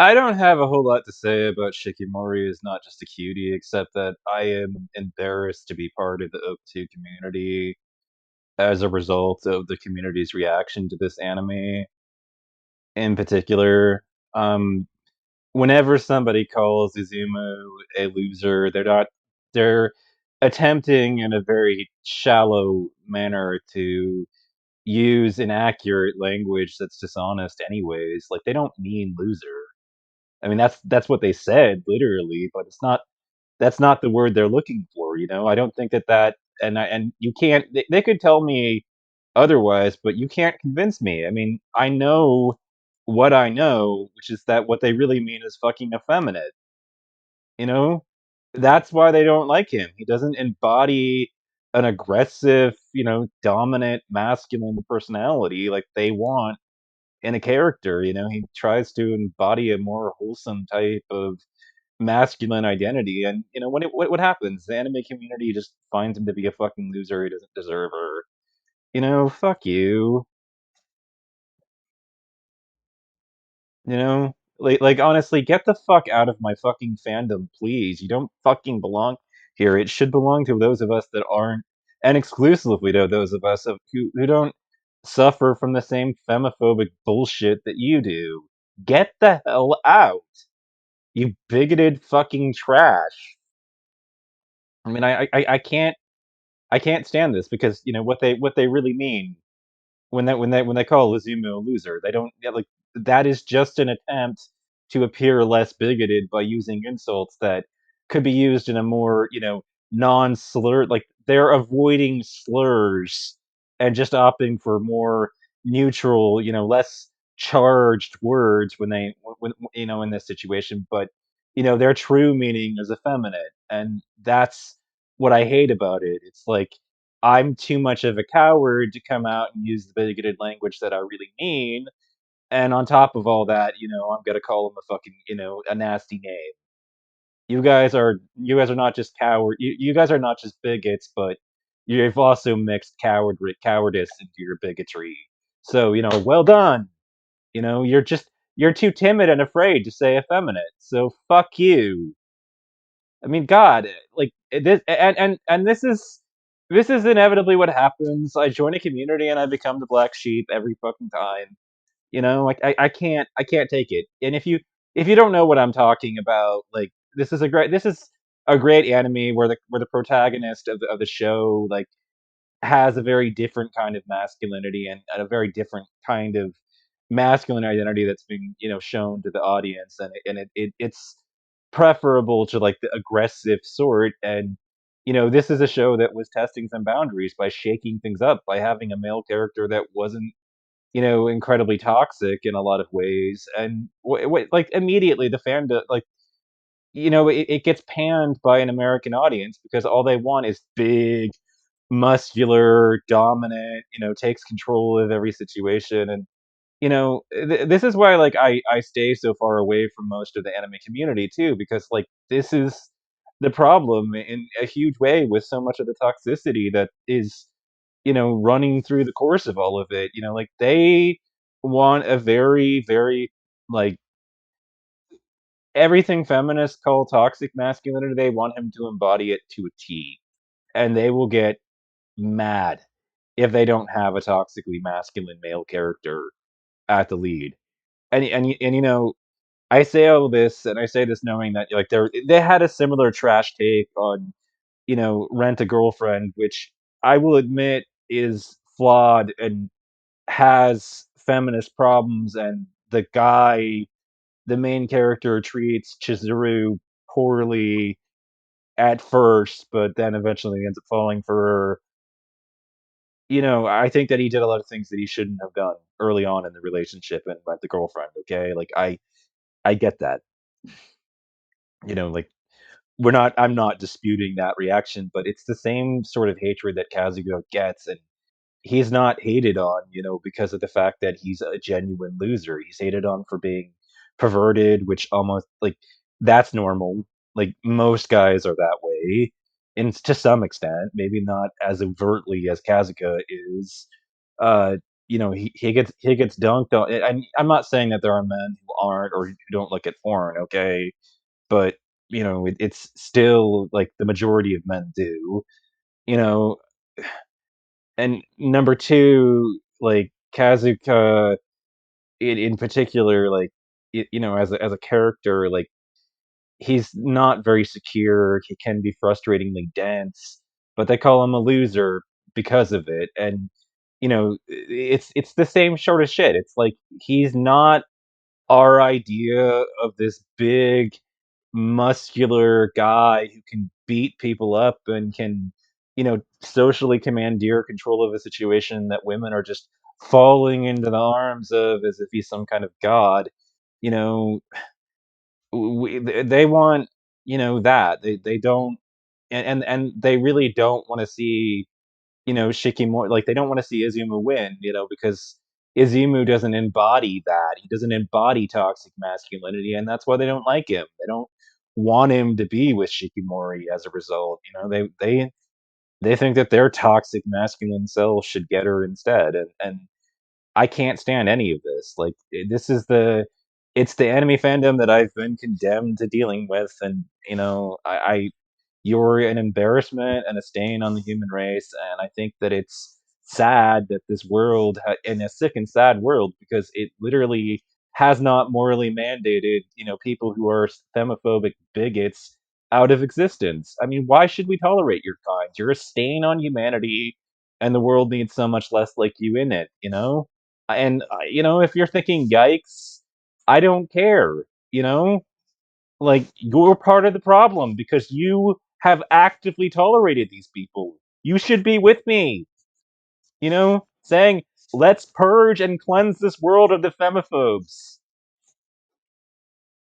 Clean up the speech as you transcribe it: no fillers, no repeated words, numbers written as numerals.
I don't have a whole lot to say about Shikimori is not just a cutie, except that I am embarrassed to be part of the Oak2 community as a result of the community's reaction to this anime in particular. Um, Whenever somebody calls Izumo a loser, they're attempting in a very shallow manner to use inaccurate language that's dishonest anyways. Like they don't mean loser. I mean, that's what they said literally, but it's not that's not the word they're looking for, you know? I don't think and you can't they could tell me otherwise, but you can't convince me. I mean, I know what I know, which is that what they really mean is fucking effeminate, you know? That's why they don't like him. He doesn't embody an aggressive, dominant masculine personality like they want in a character, he tries to embody a more wholesome type of masculine identity, and what happens? The anime community just finds him to be a fucking loser he doesn't deserve, or fuck you, like honestly, get the fuck out of my fucking fandom, please. You don't fucking belong here. It should belong to those of us that aren't, and exclusively to those of us who don't suffer from the same femophobic bullshit that you do. Get the hell out, you bigoted fucking trash. I mean, I can't stand this because what they really mean when they call Lizumu a loser, they don't, yeah, like, that is just an attempt to appear less bigoted by using insults that could be used in a more, non-slur, like they're avoiding slurs and just opting for more neutral, less charged words when in this situation, but their true meaning is effeminate, and that's what I hate about it. It's like I'm too much of a coward to come out and use the bigoted language that I really mean. And on top of all that, I'm gonna call him a fucking, a nasty name. You guys are not just you guys are not just bigots, but you've also mixed cowardice into your bigotry. So, well done. You're too timid and afraid to say effeminate. So fuck you. I mean, God, like this, and this is inevitably what happens. I join a community and I become the black sheep every fucking time. Like I can't take it. And if you don't know what I'm talking about, like this is a great anime where the protagonist of the show, like, has a very different kind of masculinity and a very different kind of masculine identity that's being shown to the audience, and it's preferable to, like, the aggressive sort. And this is a show that was testing some boundaries by shaking things up, by having a male character that wasn't incredibly toxic in a lot of ways. And like immediately the fandom, like, it gets panned by an American audience because all they want is big, muscular, dominant, takes control of every situation. And this is why, like, I stay so far away from most of the anime community too, because, like, this is the problem in a huge way with so much of the toxicity that is running through the course of all of it. Like, they want a very, very, like, everything feminists call toxic masculinity, they want him to embody it to a T, and they will get mad if they don't have a toxically masculine male character at the lead. And I say all this, and I say this knowing that, like, they had a similar trash take on, Rent a Girlfriend, which I will admit is flawed and has feminist problems, and the main character treats Chizuru poorly at first, but then eventually ends up falling for her. I think that he did a lot of things that he shouldn't have done early on in the relationship and Rent the Girlfriend. Okay, like, I get that. Like, I'm not disputing that reaction, but it's the same sort of hatred that Kazugo gets, and he's not hated on, because of the fact that he's a genuine loser. He's hated on for being perverted, which almost, like, that's normal. Like, most guys are that way, and to some extent, maybe not as overtly as Kazuka is. he gets dunked on. And I'm not saying that there are men who aren't or who don't look at porn, okay? But it's still like the majority of men do. You know, and number two, like Kazuka in particular, like as a character, like he's not very secure. He can be frustratingly dense, but they call him a loser because of it. And it's the same sort of shit. It's like he's not our idea of this big, muscular guy who can beat people up and can, socially commandeer control of a situation that women are just falling into the arms of as if he's some kind of god. You know, they want that they don't, and they really don't want to see Shikimori, like they don't want to see Izumu win, because Izumu doesn't embody that. He doesn't embody toxic masculinity, and that's why they don't like him. They don't want him to be with Shikimori as a result. They think that their toxic masculine self should get her instead, and I can't stand any of this. Like this is it's the anime fandom that I've been condemned to dealing with, and you're an embarrassment and a stain on the human race. And I think that it's sad that this world, in a sick and sad world, because it literally has not morally mandated, people who are femophobic bigots out of existence. I mean, why should we tolerate your kind? You're a stain on humanity, and the world needs so much less like you in it. And if you're thinking, yikes, I don't care. You know, like you're part of the problem because you have actively tolerated these people. You should be with me, saying, let's purge and cleanse this world of the femophobes.